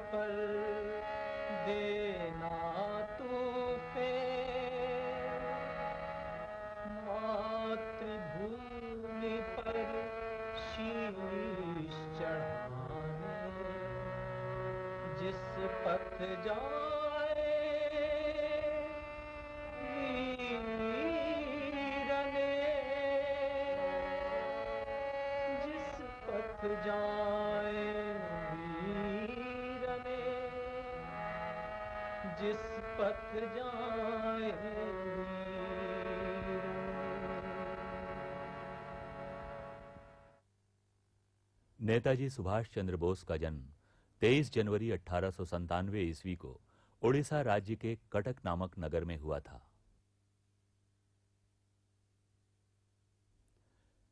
पर देना तूफे, मातृभूमि पर शीश चढ़ाने जिस पथ जाए वीरने, जिस पथ जाए वीरने, जिस पथ जाए नेताजी सुभाष चंद्र बोस का जन्म 23 जनवरी 1897 ईस्वी को उड़ीसा राज्य के कटक नामक नगर में हुआ था।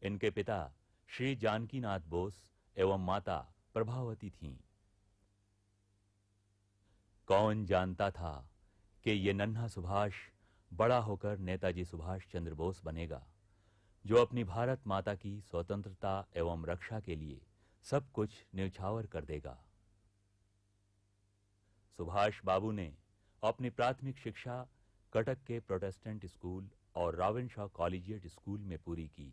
इनके पिता श्री जानकीनाथ बोस एवं माता प्रभावती थीं। कौन जानता था कि ये नन्हा सुभाष बड़ा होकर नेताजी सुभाष चंद्र बोस बनेगा, जो अपनी भारत माता की स्वतंत्रता एवं रक्षा के लिए सब कुछ न्यौछावर कर देगा। सुभाष बाबू ने अपनी प्राथमिक शिक्षा कटक के प्रोटेस्टेंट स्कूल और राविनशॉ कॉलेजिएट स्कूल में पूरी की।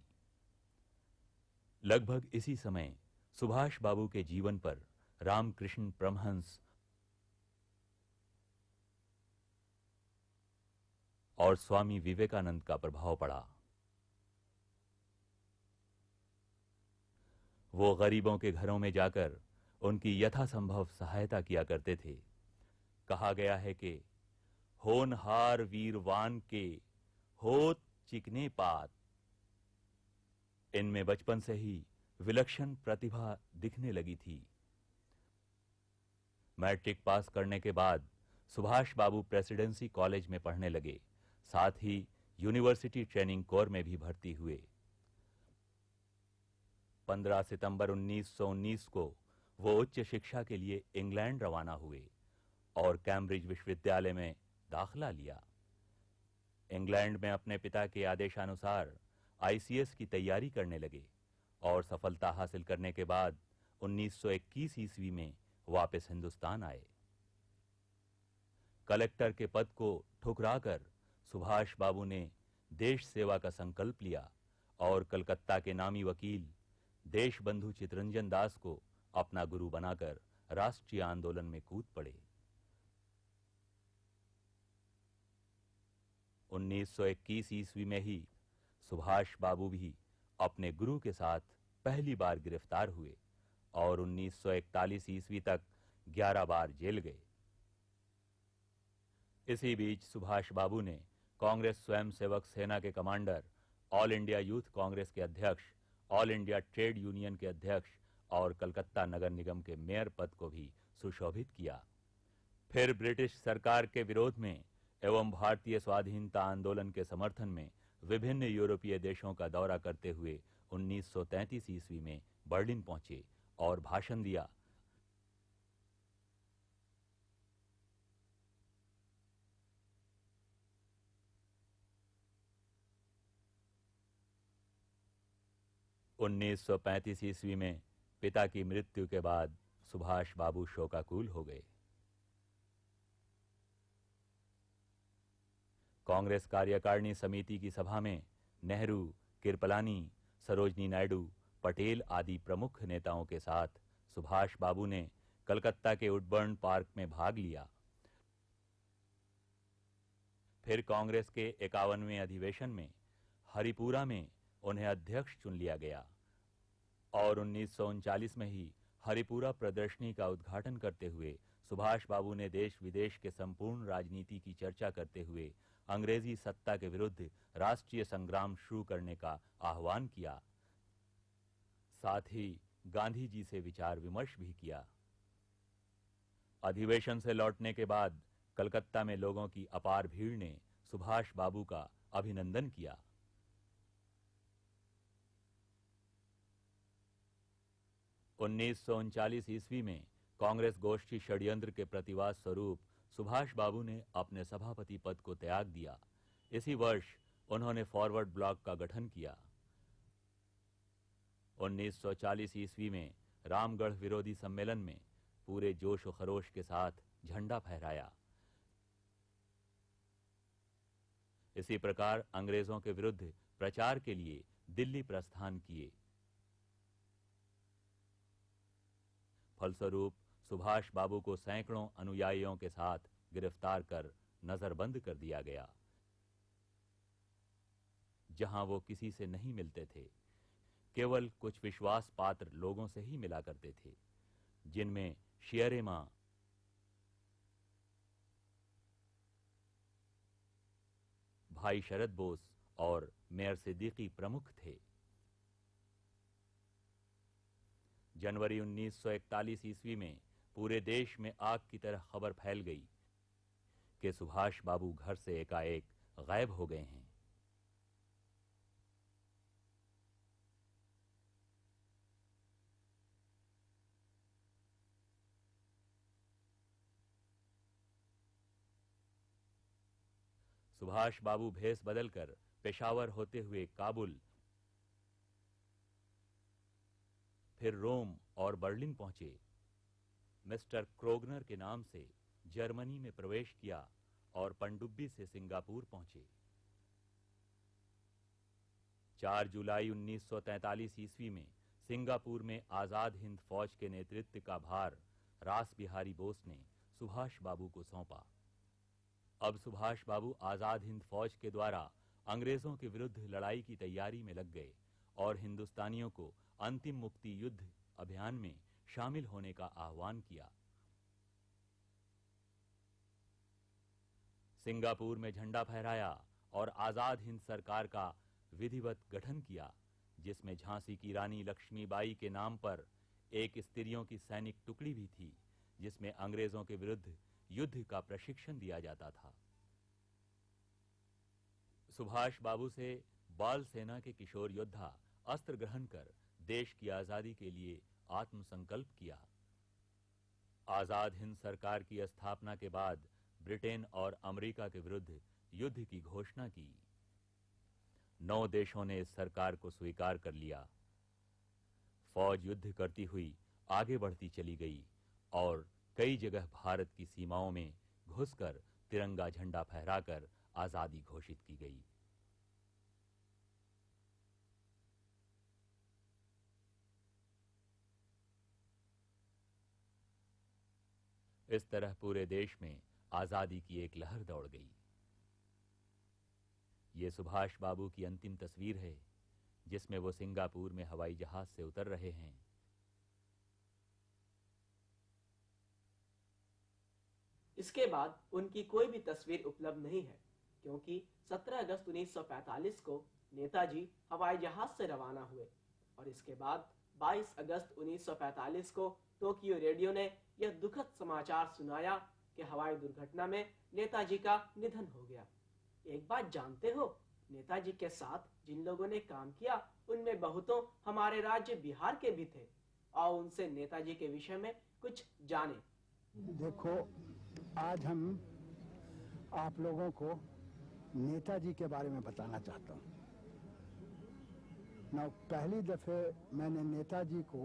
लगभग इसी समय सुभाष बाबू के जीवन पर रामकृष्ण परमहंस और स्वामी विवेकानंद का प्रभाव पड़ा। वो गरीबों के घरों में जाकर उनकी यथासंभव सहायता किया करते थे। कहा गया है कि होनहार वीरवान के होत चिकने पात। इनमें बचपन से ही विलक्षण प्रतिभा दिखने लगी थी। मैट्रिक पास करने के बाद सुभाष बाबू प्रेसिडेंसी कॉलेज में पढ़ने लगे, साथ ही यूनिवर्सिटी ट्रेनिंग कोर में भी भर्ती हुए। 15 सितंबर 1919 को वो उच्च शिक्षा के लिए इंग्लैंड रवाना हुए और कैम्ब्रिज विश्वविद्यालय में दाखिला लिया। इंग्लैंड में अपने पिता के आदेशानुसार आईसीएस की तैयारी करने लगे और सफलता हासिल करने के बाद 1921 ईस्वी में वापस हिंदुस्तान आए। कलेक्टर के पद को ठुकराकर सुभाष बाबू ने देश सेवा का संकल्प लिया और कलकत्ता के नामी वकील देशबंधु चितरंजन दास को अपना गुरु बनाकर राष्ट्रीय आंदोलन में कूद पड़े। 1921 ईस्वी में ही सुभाष बाबू भी अपने गुरु के साथ पहली बार गिरफ्तार हुए और 1941 ईस्वी तक 11 बार जेल गए। इसी बीच सुभाष बाबू ने कांग्रेस स्वयंसेवक सेना के commander, all India youth Congress के अध्यक्ष, ऑल इंडिया ट्रेड यूनियन के अध्यक्ष और कलकत्ता नगर निगम के मेयर पद को भी सुशोभित किया। फिर ब्रिटिश सरकार के विरोध में एवं भारतीय स्वाधीनता आंदोलन के समर्थन में विभिन्न यूरोपीय देशों का दौरा करते हुए 1933 ईस्वी में बर्लिन पहुंचे और भाषण दिया। उन्नीस 1935 ईस्वी में पिता की मृत्यु के बाद सुभाष बाबू शोकाकुल हो गए। कांग्रेस कार्यकारिणी समिति की सभा में नेहरू, कृपलानी, सरोजनी नायडू, पटेल आदि प्रमुख नेताओं के साथ सुभाष बाबू ने कलकत्ता के वुडबर्न पार्क में भाग लिया। फिर कांग्रेस के 51वें अधिवेशन में हरिपुरा में उन्हें अध्यक्ष चुन लिया गया और 1939 में ही हरिपुरा प्रदर्शनी का उद्घाटन करते हुए सुभाष बाबू ने देश विदेश के संपूर्ण राजनीति की चर्चा करते हुए अंग्रेजी सत्ता के विरुद्ध राष्ट्रीय संग्राम शुरू करने का आह्वान किया। साथ ही गांधी जी से विचार विमर्श भी किया। अधिवेशन से लौटने के बाद कलकत्ता में लोगों की अपार भीड़ ने सुभाष बाबू का अभिनंदन किया। उन्नीस ईस्वी में कांग्रेस गोष्ठी षड्यंत्र के प्रतिवाद स्वरूप सुभाष बाबू ने अपने सभापति पद को त्याग दिया। इसी वर्ष उन्होंने फॉरवर्ड ब्लॉक का गठन किया। 1940 ईस्वी में रामगढ़ विरोधी सम्मेलन में पूरे जोश और खरोश के साथ झंडा फहराया। इसी प्रकार अंग्रेजों के विरुद्ध प्रचार के लिए दिल्ली प्रस्थान किए। फलस्वरूप सुभाष बाबू को सैकड़ों अनुयायियों के साथ गिरफ्तार कर नजरबंद कर दिया गया। जहां वो किसी से नहीं मिलते थे, केवल कुछ विश्वास पात्र लोगों से ही मिला करते थे, जिनमें शेरे मां, भाई शरद बोस और मेयर सिद्दीकी प्रमुख थे। जनवरी 1941 ईस्वी में पूरे देश में आग की तरह खबर फैल गई कि सुभाष बाबू घर से एकाएक गायब हो गए हैं। सुभाष बाबू भेष बदलकर पेशावर होते हुए काबुल, फिर रोम और बर्लिन पहुंचे। मिस्टर क्रोगनर के नाम से जर्मनी में प्रवेश किया और पनडुब्बी से सिंगापुर पहुंचे। 4 जुलाई 1943 ईस्वी में सिंगापुर में आजाद हिंद फौज के नेतृत्व का भार रास बिहारी बोस ने सुभाष बाबू को सौंपा। अब सुभाष बाबू आजाद हिंद फौज के द्वारा अंग्रेजों के विरुद्ध लड़ाई की तैयारी में लग गए और हिंदुस्तानियों को अंतिम मुक्ति युद्ध अभियान में शामिल होने का आह्वान किया। सिंगापुर में झंडा फहराया और आजाद हिंद सरकार का विधिवत गठन किया, जिसमें झांसी की रानी लक्ष्मीबाई के नाम पर एक स्त्रियों की सैनिक टुकड़ी भी थी, जिसमें अंग्रेजों के विरुद्ध युद्ध का प्रशिक्षण दिया जाता था। सुभाष बाबू से बाल सेना के किशोर योद्धा अस्त्र ग्रहण कर देश की आजादी के लिए आत्मसंकल्प किया। आजाद हिंद सरकार की स्थापना के बाद ब्रिटेन और अमेरिका के विरुद्ध युद्ध की घोषणा की। 9 देशों ने इस सरकार को स्वीकार कर लिया। फौज युद्ध करती हुई आगे बढ़ती चली गई और कई जगह भारत की सीमाओं में घुसकर तिरंगा झंडा फहराकर आजादी घोषित की गई। इस तरह पूरे देश में आजादी की एक लहर दौड़ गई। ये सुभाष बाबू की अंतिम तस्वीर है, जिसमें वो सिंगापुर में हवाई जहाज से उतर रहे हैं। इसके बाद उनकी कोई भी तस्वीर उपलब्ध नहीं है, क्योंकि 17 अगस्त 1945 को नेताजी हवाई जहाज से रवाना हुए और इसके बाद 22 अगस्त 1945 को टोक्यो रेडियो ने यह दुखद समाचार सुनाया कि हवाई दुर्घटना में नेताजी का निधन हो गया। एक बात जानते हो, नेताजी के साथ जिन लोगों ने काम किया उनमें बहुतों हमारे राज्य बिहार के भी थे, और उनसे नेताजी के विषय में कुछ जाने। देखो, आज हम आप लोगों को नेताजी के बारे में बताना चाहता हूँ। पहली दफे मैंने नेताजी को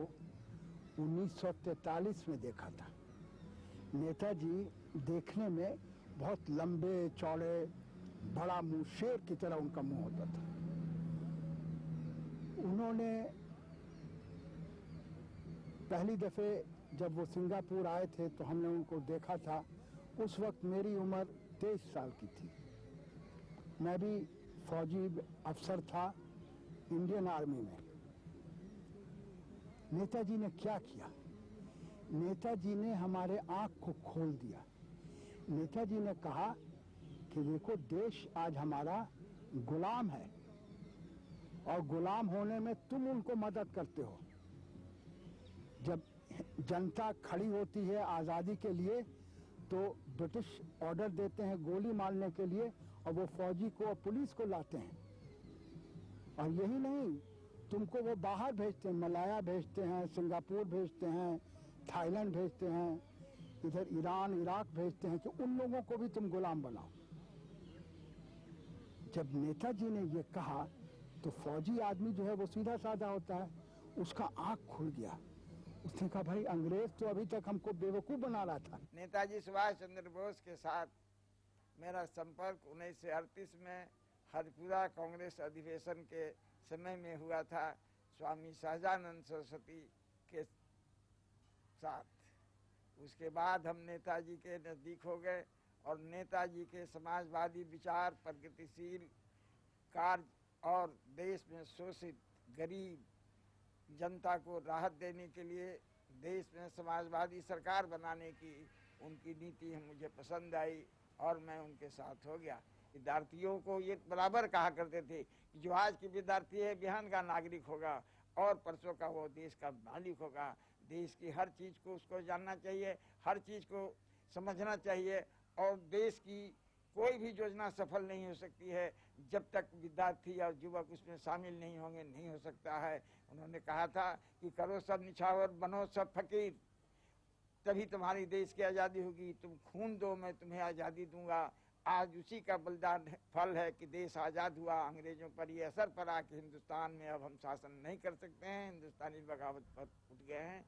1943 में देखा था। नेताजी देखने में बहुत लंबे चौड़े, बड़ा मुंह, शेर की तरह उनका मुंह होता था। उन्होंने पहली दफे जब वो सिंगापुर आए थे तो हमने उनको देखा था। उस वक्त मेरी उम्र 23 साल की थी। मैं भी फौजी अफसर था इंडियन आर्मी में। नेताजी ने क्या किया? नेताजी ने हमारे आंख को खोल दिया। नेताजी ने कहा कि देखो, देश आज हमारा गुलाम है और गुलाम होने में तुम उनको मदद करते हो। जब जनता खड़ी होती है आज़ादी के लिए तो ब्रिटिश ऑर्डर देते हैं गोली मारने के लिए और वो फौजी को और पुलिस को लाते हैं। और यही नहीं, तुमको वो बाहर भेजते हैं, मलाया भेजते हैं, सिंगापुर भेजते हैं, थाईलैंड भेजते हैं, इधर ईरान, इराक भेजते हैं कि उन लोगों को भी तुम गुलाम बनाओ। जब नेताजी ने ये कहा तो फौजी आदमी जो है वो सीधा साधा होता है, उसका आंख खुल गया। उसने कहा भाई अंग्रेज तो अभी तक हमको बेवकूफ बना रहा था। नेताजी सुभाष चंद्र बोस के साथ मेरा संपर्क 1938 में हरपुरा कांग्रेस अधिवेशन के समय में हुआ था, स्वामी सहजानंद सरस्वती के साथ। उसके बाद हम नेताजी के नज़दीक हो गए और नेताजी के समाजवादी विचार, प्रगतिशील कार्य और देश में शोषित गरीब जनता को राहत देने के लिए देश में समाजवादी सरकार बनाने की उनकी नीति मुझे पसंद आई और मैं उनके साथ हो गया। विद्यार्थियों को ये बराबर कहा करते थे कि जो आज की विद्यार्थी है बिहान का नागरिक होगा और परसों का वो देश का मालिक होगा। देश की हर चीज़ को उसको जानना चाहिए, हर चीज़ को समझना चाहिए और देश की कोई भी योजना सफल नहीं हो सकती है जब तक विद्यार्थी और युवक उसमें शामिल नहीं होंगे, नहीं हो सकता है। उन्होंने कहा था कि करो सब निछावर, बनो सब फकीर, तभी तुम्हारी देश की आज़ादी होगी। तुम खून दो, मैं तुम्हें आज़ादी दूंगा। आज उसी का बलिदान फल है कि देश आज़ाद हुआ। अंग्रेजों पर ये असर पड़ा कि हिंदुस्तान में अब हम शासन नहीं कर सकते हैं, हिंदुस्तानी बगावत पर उठ गए हैं।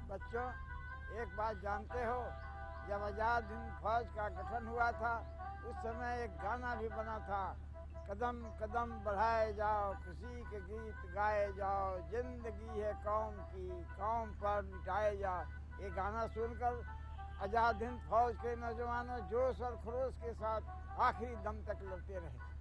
बच्चों, एक बात जानते हो, जब आज़ाद हिंद फौज का गठन हुआ था उस समय एक गाना भी बना था, कदम कदम बढ़ाए जाओ, खुशी के गीत गाए जाओ, जिंदगी है कौम की, कौम पर मिटाए जाओ। ये गाना सुनकर आज़ाद हिंद फौज के नौजवानों जोश और खरोश के साथ आखिरी दम तक लड़ते रहे।